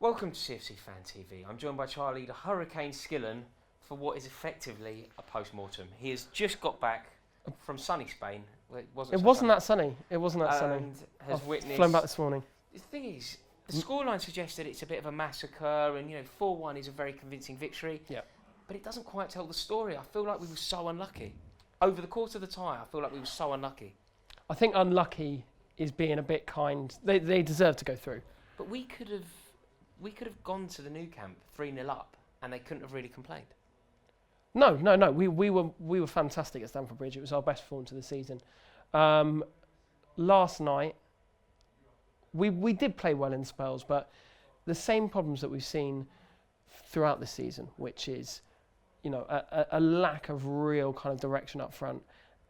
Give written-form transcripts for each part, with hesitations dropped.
Welcome to CFC Fan TV. I'm joined by Charlie, the Hurricane Skillen, for what is effectively a post-mortem. He has just got back from sunny Spain. Well, it wasn't that sunny. And has witnessed... flown back this morning. The thing is, the scoreline suggests that it's a bit of a massacre, and 4-1 is a very convincing victory. Yeah. But it doesn't quite tell the story. I feel like we were so unlucky. Over the course of the tie, I feel like we were so unlucky. I think unlucky is being a bit kind. They deserve to go through. But we could have gone to the new camp 3-0 up, and they couldn't have really complained. No. We were fantastic at Stamford Bridge. It was our best performance of the season. Last night, we did play well in spells, but the same problems that we've seen throughout the season, which is, a lack of real kind of direction up front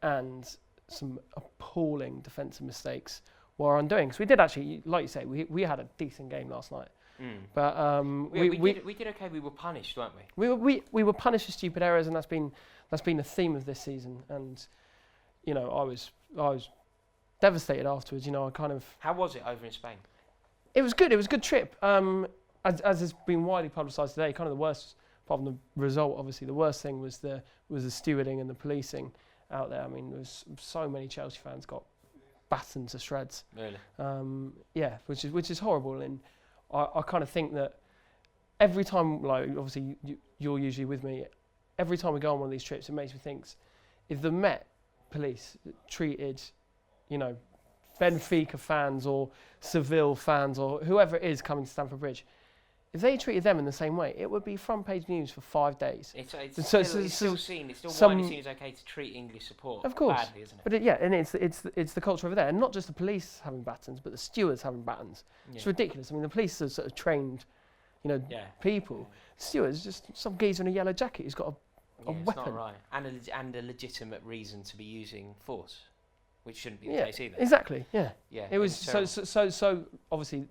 and some appalling defensive mistakes were undoing. Because we did actually, like you say, we had a decent game last night. But we did okay. We were punished, weren't we? We were punished for stupid errors, and that's been a theme of this season. And I was devastated afterwards. I kind of. How was it over in Spain? It was good. It was a good trip. As has been widely publicised today, kind of the worst, apart from the result, obviously the worst thing was the stewarding and the policing out there. I mean, there was so many Chelsea fans got battened to shreds. Really? Yeah, which is horrible. And I kind of think that every time, like obviously you're usually with me, every time we go on one of these trips, it makes me think, if the Met police treated, Benfica fans or Seville fans or whoever it is coming to Stamford Bridge, if they treated them in the same way, it would be front page news for 5 days. It's still widely seen as okay to treat English support badly, isn't it? But and it's the culture over there, and not just the police having battens, but the stewards having battens. Yeah. It's ridiculous. I mean, the police are sort of trained, people. Yeah. Stewards just some geezer in a yellow jacket who's got a weapon. It's not right, and a legitimate reason to be using force, which shouldn't be the case either. Exactly. Yeah. Yeah. It was so obviously.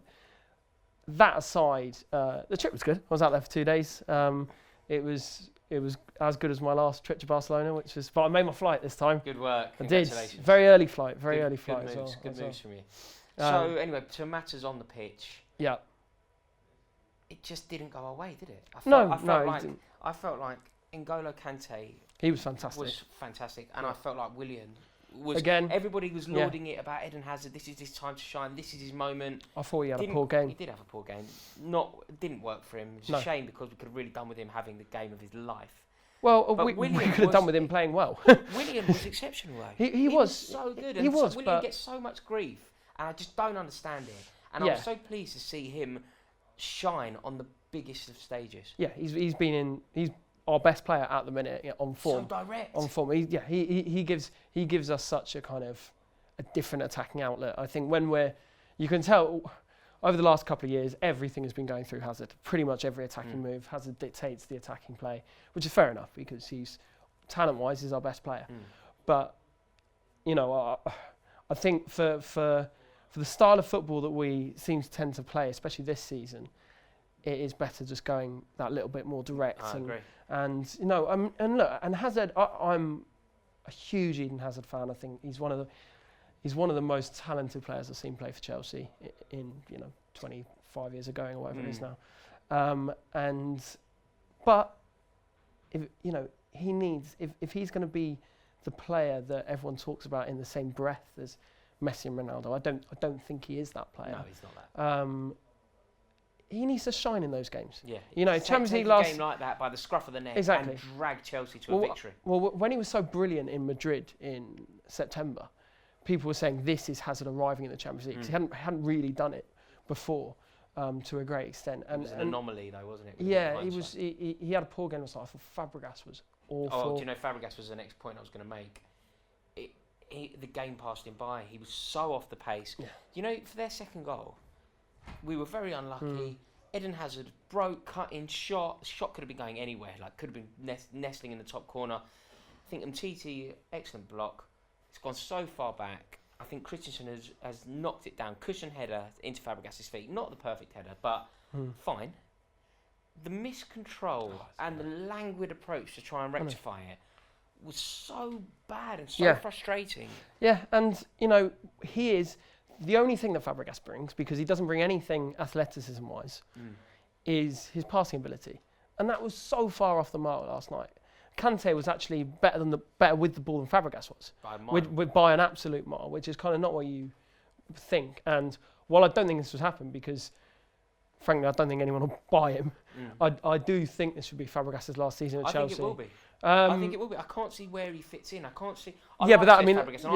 That aside, the trip was good. I was out there for 2 days. It was as good as my last trip to Barcelona, but I made my flight this time. Good work. I did. Very early flight. Very early flight. Good moves. As well, good moves from you. So anyway, to matters on the pitch. Yeah. It just didn't go our way, did it? It didn't. I felt like N'Golo Kante. He was fantastic. And I felt like Willian. Everybody was lauding it about Eden Hazard. This is his time to shine. This is his moment. I thought he had a poor game. He did have a poor game. It didn't work for him. It's a shame because we could have really done with him having the game of his life. Well, we could have done with him playing well. Willian was exceptional though. He was so good. He was. Willian gets so much grief, and I just don't understand it. And I'm so pleased to see him shine on the biggest of stages. Yeah, he's our best player at the minute, on form. So direct. On form. He gives us such a kind of a different attacking outlet. I think you can tell over the last couple of years, everything has been going through Hazard. Pretty much every attacking move, Hazard dictates the attacking play, which is fair enough because he's talent-wise, he's our best player. But I think for the style of football that we seem to tend to play, especially this season, it is better just going that little bit more direct. I agree. And Hazard, I'm a huge Eden Hazard fan. I think he's one of the most talented players I've seen play for Chelsea in 25 years ago or whatever it is now. But if he's going to be the player that everyone talks about in the same breath as Messi and Ronaldo, I don't think he is that player. No, he's not that. He needs to shine in those games. Yeah. Champions League last game like that by the scruff of the neck and drag Chelsea to a victory. Well, when he was so brilliant in Madrid in September, people were saying this is Hazard arriving in the Champions League. 'Cause he hadn't really done it before to a great extent. It was an anomaly though, wasn't it? Yeah, he had a poor game. I thought Fabregas was awful. Oh, do you know Fabregas was the next point I was going to make? The game passed him by. He was so off the pace. Yeah. For their second goal, we were very unlucky. Eden Hazard cut in shot. The shot could have been going anywhere. Could have been nestling in the top corner. I think Umtiti, excellent block. It's gone so far back. I think Christensen has knocked it down. Cushion header into Fabregas' feet. Not the perfect header, but fine. The miscontrol and the languid approach to try and rectify it was so bad and so frustrating. Yeah, and he is the only thing that Fabregas brings, because he doesn't bring anything athleticism-wise, is his passing ability, and that was so far off the mark last night. Kante was actually better with the ball than Fabregas was, by an absolute mile, which is kind of not what you think. And while I don't think this would happen, because frankly I don't think anyone will buy him, I do think this should be Fabregas' last season at Chelsea. I think it will be. I think it will be. I can't see where he fits in. I can't see. Fabregas, and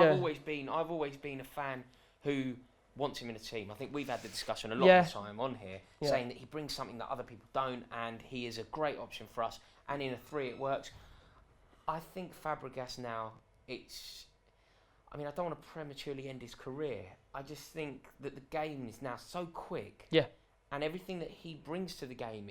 I've always been a fan who wants him in a team. I think we've had the discussion a lot of the time on here, saying that he brings something that other people don't, and he is a great option for us. And in a 3, it works. I think Fabregas now, I don't want to prematurely end his career. I just think that the game is now so quick. Yeah. And everything that he brings to the game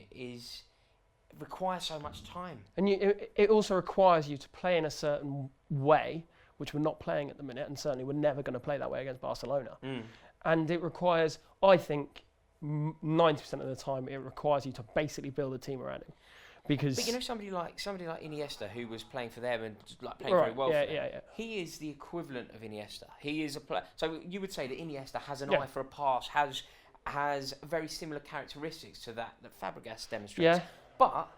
requires so much time. And it also requires you to play in a certain way, which we're not playing at the minute, and certainly we're never going to play that way against Barcelona. And it requires, I think, 90% of the time, it requires you to basically build a team around him. But somebody like Iniesta, who was playing for them and playing very well for them, he is the equivalent of Iniesta. He is a player. So you would say that Iniesta has an eye for a pass, has very similar characteristics to that Fabregas demonstrates. Yeah. But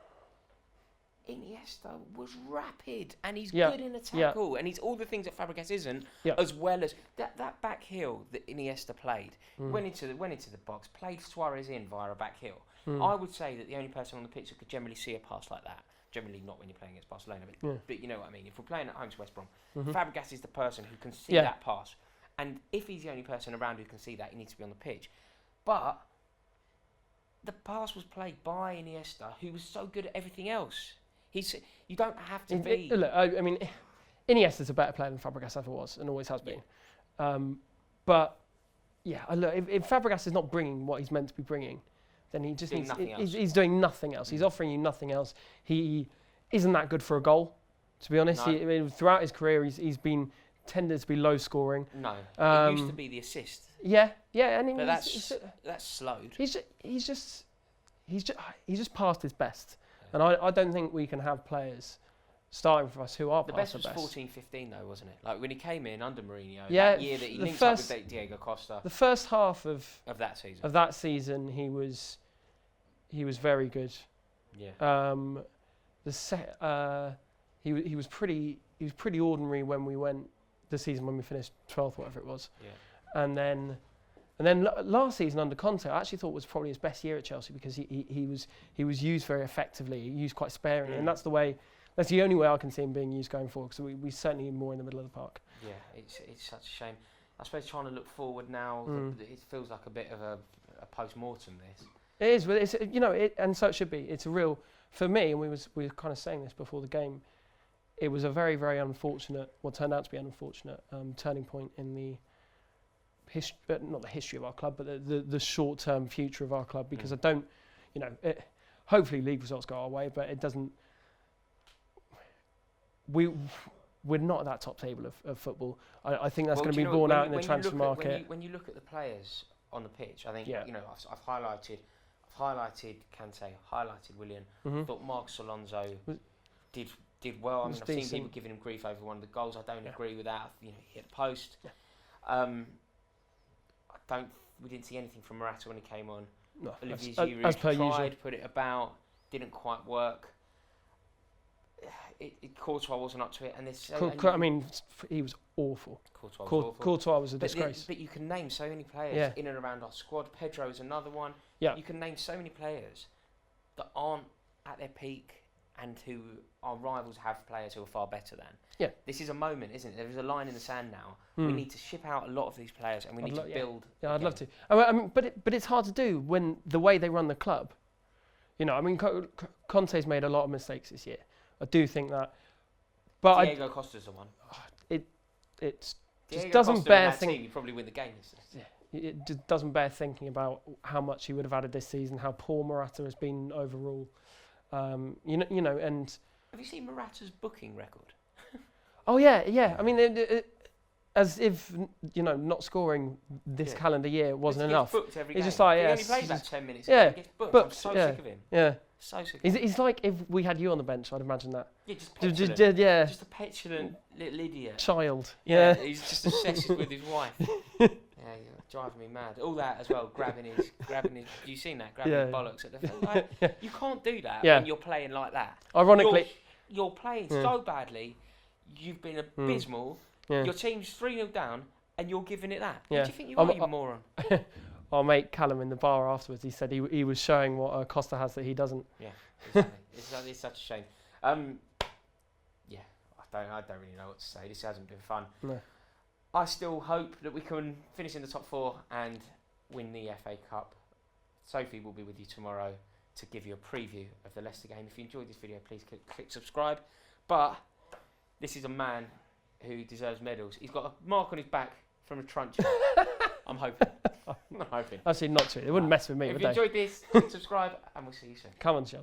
Iniesta was rapid, and he's good in a tackle, and he's all the things that Fabregas isn't, as well as that back heel that Iniesta played. Went into the box, played Suarez in via a back heel. I would say that the only person on the pitch that could generally see a pass like that, generally not when you're playing against Barcelona, but you know what I mean. If we're playing at home to West Brom, Fabregas is the person who can see that pass, and if he's the only person around who can see that, he needs to be on the pitch. But the pass was played by Iniesta, who was so good at everything else. You don't have to be. Look, I mean, Iniesta's a better player than Fabregas ever was, and always has been. But look, if Fabregas is not bringing what he's meant to be bringing, then he just needs. He's doing nothing else. He's offering you nothing else. He isn't that good for a goal, to be honest. No. Throughout his career, he's been tended to be low scoring. No, it used to be the assist. And but that's slowed. He's just past his best, and I don't think we can have players starting for us who are past their best. The best was 14-15 though, wasn't it? Like when he came in under Mourinho, that year that he linked up with Diego Costa. The first half of that season, he was very good. Yeah. He was pretty ordinary when we went the season when we finished 12th, whatever it was. Yeah. And then last season under Conte, I actually thought was probably his best year at Chelsea, because he was used very effectively, used quite sparingly, and that's the only way I can see him being used going forward, because we certainly need more in the middle of the park. Yeah, it's such a shame. I suppose trying to look forward now, it feels like a bit of a post-mortem. This it is, but it's and so it should be. It's a real, for me, and we were kind of saying this before the game. It was a very, very unfortunate, what turned out to be an unfortunate turning point in the not the history of our club, but the short-term future of our club, because I don't, hopefully league results go our way, but it doesn't. We're not at that top table of football. I think that's going to be borne out in the transfer market. When you look at the players on the pitch, I think I've highlighted Kante, highlighted Willian. Thought Marcos Alonso did well. I mean, I've seen people giving him grief over one of the goals. I don't agree with that. He hit the post. Yeah. We didn't see anything from Morata when he came on. No, Olivier Giroud tried, put it about, didn't quite work. Courtois wasn't up to it, and this. He was awful. Courtois was a disgrace. But you can name so many players in and around our squad. Pedro is another one. Yeah. You can name so many players that aren't at their peak, and who our rivals have players who are far better than. Yeah. This is a moment, isn't it? There is a line in the sand now. We need to ship out a lot of these players, and we need to build. Yeah, I'd love to. I mean, but it's hard to do when the way they run the club. Conte's made a lot of mistakes this year. I do think that. But Diego Costa's the one. It just doesn't bear thinking. You probably win the game. It just doesn't bear thinking about how much he would have added this season, how poor Morata has been overall. And have you seen Morata's booking record? Oh yeah. I mean, as if not scoring this calendar year wasn't enough. Booked every game. It's just like he only plays about 10 minutes. Yeah, he gets booked. I'm so sick of him. Yeah. So sick. He's like if we had you on the bench, I'd imagine that. Yeah, just petulant. Yeah. Just a petulant little idiot. Child. Yeah. Yeah. He's just obsessed with his wife. Yeah, you're driving me mad. All that as well, grabbing his. You seen that? Grabbing his bollocks at the film. Like, you can't do that when you're playing like that. Ironically, you're playing so badly. You've been abysmal. Yeah. Your team's 3-0 down, and you're giving it that. Yeah. Who do you think you are, you moron? Our mate Callum in the bar afterwards, he said he was showing what Costa has that he doesn't. Yeah, exactly. it's such a shame. Yeah, I don't really know what to say. This hasn't been fun. No. I still hope that we can finish in the top 4 and win the FA Cup. Sophie will be with you tomorrow to give you a preview of the Leicester game. If you enjoyed this video, please click subscribe. But this is a man who deserves medals. He's got a mark on his back from a truncheon. I'm hoping. I'm hoping. Actually, not true. They wouldn't mess with me, If would you they? enjoyed this, click subscribe, and we'll see you soon. Come on, Chelsea.